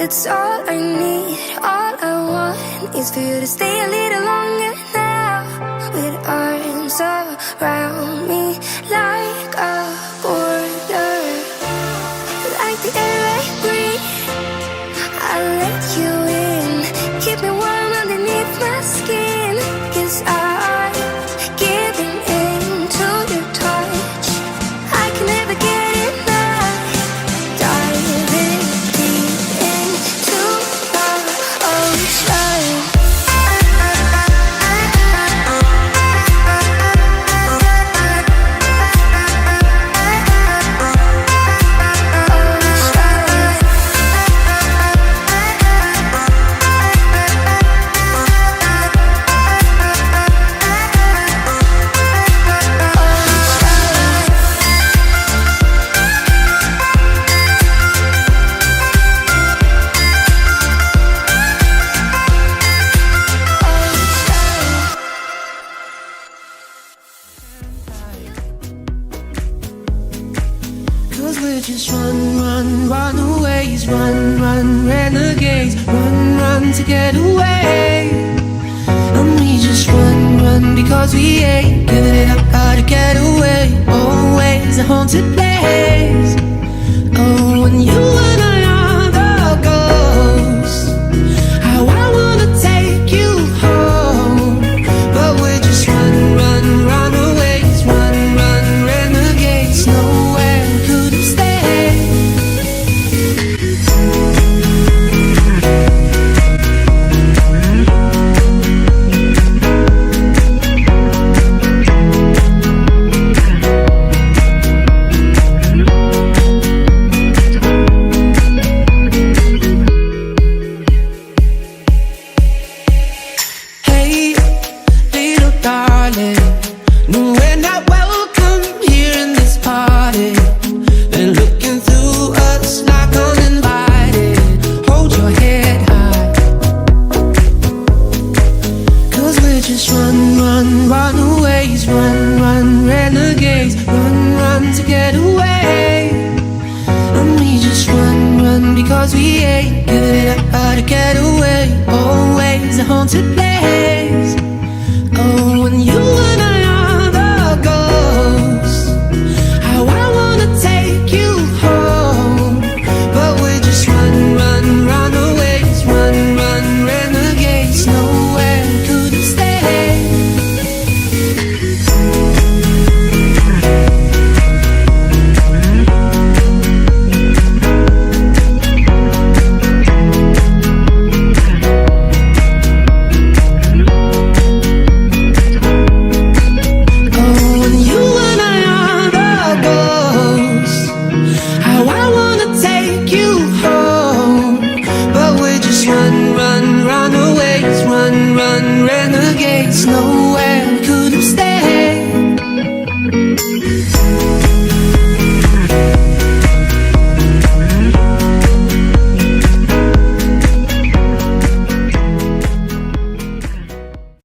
That's all I need, all I want is for you to stay a little longer now, with arms around me like a border, like the air I breathe. I'll let you in, keep me warm underneath my skin, 'cause I'm giving in to your touch. I can never get enough, diving deep into the ocean. Cause we're just runaways, run, renegades, run to get away. And we just run because we ain't giving it up, how to get away. Always a haunted place. Oh, and you and another ghost. How I wanna take you home, but we're just runaways, run, renegades. Nowhere could have stayed. Hey, little darling, no, we're not welcome here in this party. They're looking through us like uninvited. Hold your head high, cause we're just runaways, run, renegades, run to get away. And we just run because we ain't giving it up, how to get away. Always a haunted place.